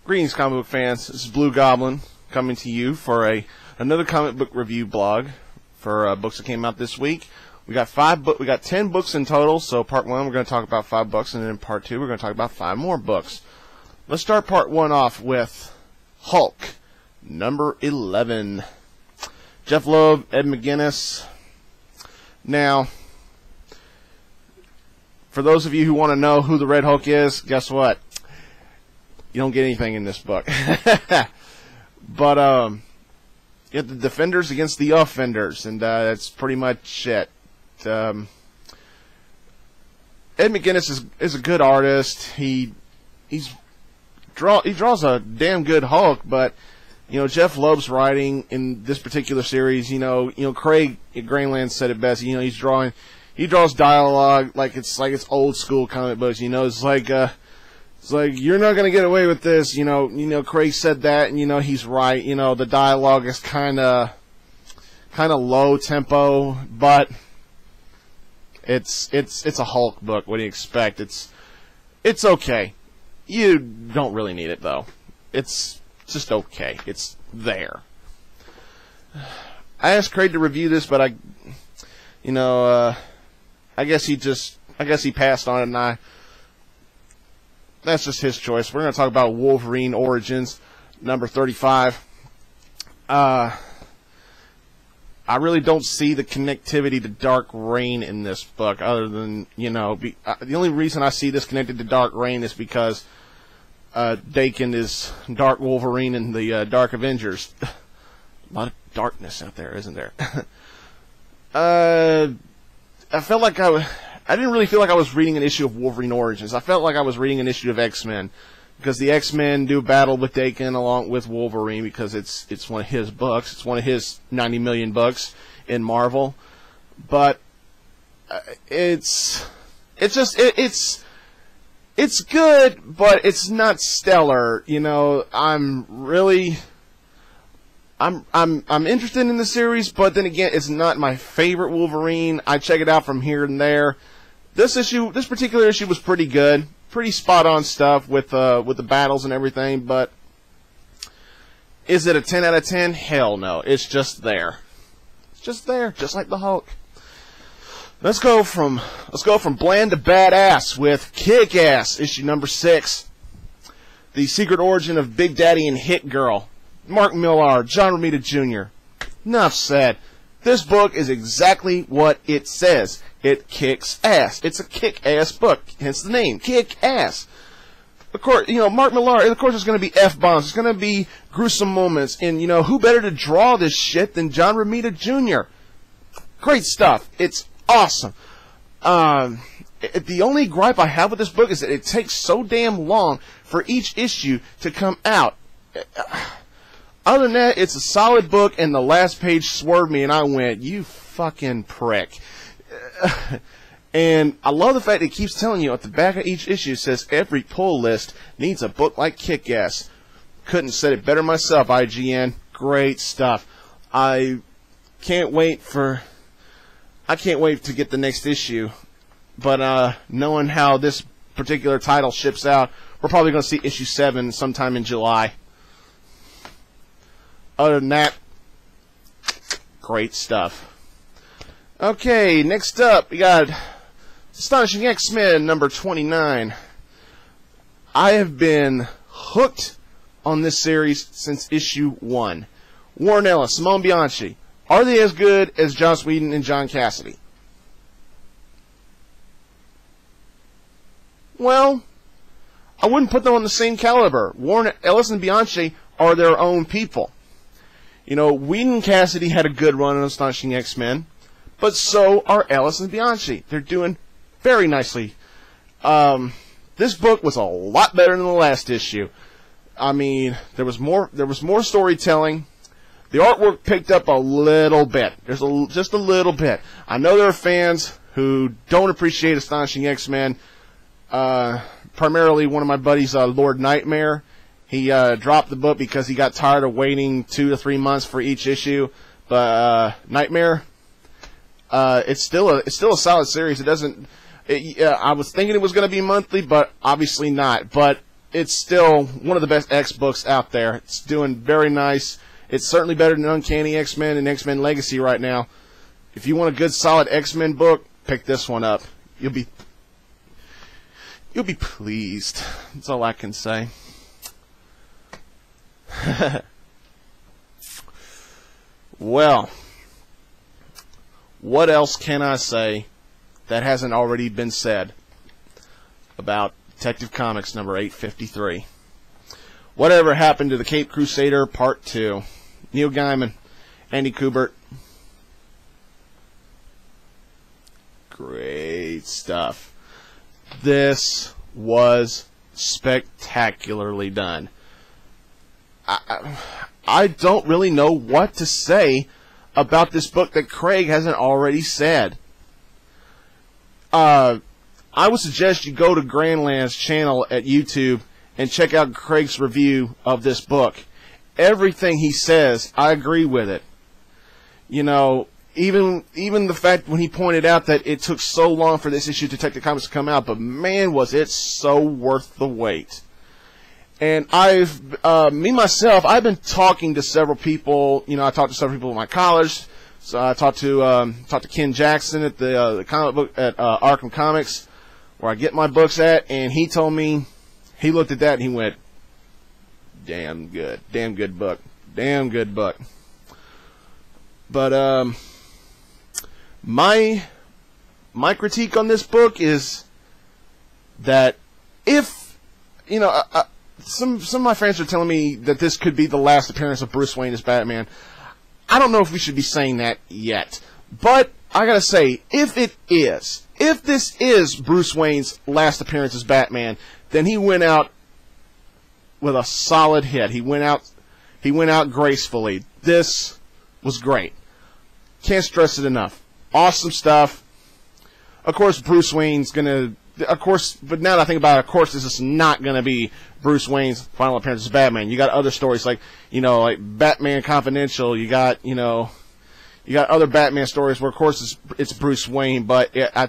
Greetings, comic book fans. This is Blue Goblin coming to you for another comic book review blog for books that came out this week. We got 10 books in total. So part 1 we're going to talk about 5 books, and then in part 2 we're going to talk about 5 more books. Let's start part 1 off with Hulk number 11. Jeff Loeb, Ed McGuinness. Now, for those of you who want to know who the Red Hulk is, guess what? You don't get anything in this book. But you have the defenders against the offenders, and that's pretty much it. Ed McGuinness is a good artist. He draws a damn good Hulk, but Jeff Loeb's writing in this particular series. Craig at Greenland said it best. He draws dialogue like it's old school comic books. It's like you're not gonna get away with this. Craig said that, and he's right. The dialogue is kind of low tempo, but it's a Hulk book. What do you expect? It's okay. You don't really need it though. It's just okay. It's there. I asked Craig to review this, but I guess he passed on it, and that's just his choice. We're going to talk about Wolverine Origins, number 35. I really don't see the connectivity to Dark Reign in this book, other than, the only reason I see this connected to Dark Reign is because Dakin is Dark Wolverine in the Dark Avengers. A lot of darkness out there, isn't there? I felt like I didn't really feel like I was reading an issue of Wolverine Origins. I felt like I was reading an issue of X-Men, because the X-Men do battle with Dakin along with Wolverine, because it's one of his books. It's one of his 90 million books in Marvel. But it's good, but it's not stellar. I'm interested in the series, but then again, it's not my favorite Wolverine. I check it out from here and there. This particular issue was pretty good, pretty spot on stuff with the battles and everything. But is it a 10 out of 10? Hell no. It's just there. It's just there, just like the Hulk. Let's go from bland to badass with Kick-Ass, issue number 6. The secret origin of Big Daddy and Hit Girl. Mark Millar, John Romita Jr. Enough said. This book is exactly what it says. It kicks ass. It's a kick-ass book, hence the name, Kick-Ass. Of course, Mark Millar, of course there's going to be F-bombs, there's going to be gruesome moments, and, who better to draw this shit than John Romita Jr.? Great stuff. It's awesome. The only gripe I have with this book is that it takes so damn long for each issue to come out. Other than that, it's a solid book, and the last page swerved me, and I went, you fucking prick. And I love the fact that it keeps telling you at the back of each issue, it says every pull list needs a book like Kick-Ass. Couldn't have said it better myself, IGN. Great stuff. I can't wait to get the next issue. But knowing how this particular title ships out, we're probably going to see issue 7 sometime in July. Other than that, great stuff. Okay, next up, we got Astonishing X-Men number 29. I have been hooked on this series since issue 1. Warren Ellis, Simone Bianchi. Are they as good as Joss Whedon and John Cassidy? Well, I wouldn't put them on the same caliber. Warren Ellis and Bianchi are their own people. Whedon and Cassidy had a good run on Astonishing X-Men, but so are Ellis and Bianchi. They're doing very nicely. This book was a lot better than the last issue. I mean, there was more storytelling. The artwork picked up a little bit. Just a little bit. I know there are fans who don't appreciate Astonishing X-Men. Primarily one of my buddies, Lord Nightmare. He dropped the book because he got tired of waiting 2 to 3 months for each issue. But Nightmare, it's still a solid series. I was thinking it was going to be monthly, but obviously not. But it's still one of the best X books out there. It's doing very nice. It's certainly better than Uncanny X-Men and X-Men Legacy right now. If you want a good, solid X-Men book, pick this one up. You'll be pleased. That's all I can say. Well, what else can I say that hasn't already been said about Detective Comics number 853? Whatever happened to the Cape Crusader Part 2? Neil Gaiman, Andy Kubert. Great stuff. This was spectacularly done. I don't really know what to say about this book that Craig hasn't already said. I would suggest you go to Grandland's channel at YouTube and check out Craig's review of this book. Everything he says, I agree with it. You know, even the fact when he pointed out that it took so long for this issue of Detective Comics to come out, but man, was it so worth the wait. And I've been talking to several people. You know, I talked to several people at my college. So I talked to Ken Jackson at the comic book at Arkham Comics, where I get my books at, and he told me, he looked at that and he went, damn good book, damn good book. But my critique on this book is that if, you know, some of my friends are telling me that this could be the last appearance of Bruce Wayne as Batman. I don't know if we should be saying that yet, but I gotta say, if this is Bruce Wayne's last appearance as Batman, then he went out with a solid hit. He went out gracefully. This was great. Can't stress it enough. Awesome stuff. Of course, Bruce Wayne's gonna. Of course, but now that I think about it, of course, this is not gonna be Bruce Wayne's final appearance as Batman. You got other stories like, you know, like Batman Confidential. You got, you know, you got other Batman stories where, of course, it's Bruce Wayne. But I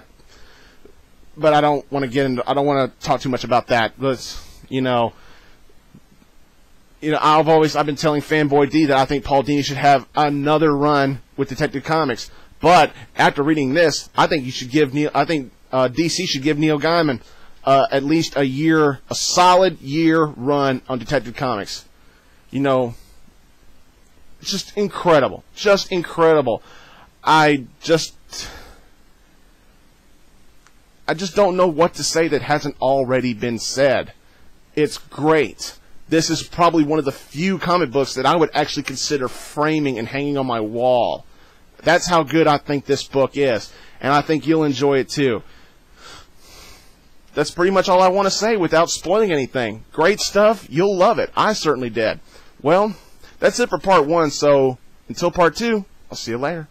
don't want to get into. I don't want to talk too much about that. But you know, I've been telling Fanboy D that I think Paul Dini should have another run with Detective Comics. But after reading this, I think DC should give Neil Gaiman at least a solid year run on Detective Comics. You know, it's just incredible. Just incredible. I just don't know what to say that hasn't already been said. It's great. This is probably one of the few comic books that I would actually consider framing and hanging on my wall. That's how good I think this book is. And I think you'll enjoy it too. That's pretty much all I want to say without spoiling anything. Great stuff. You'll love it. I certainly did. Well, that's it for part 1. So until part 2, I'll see you later.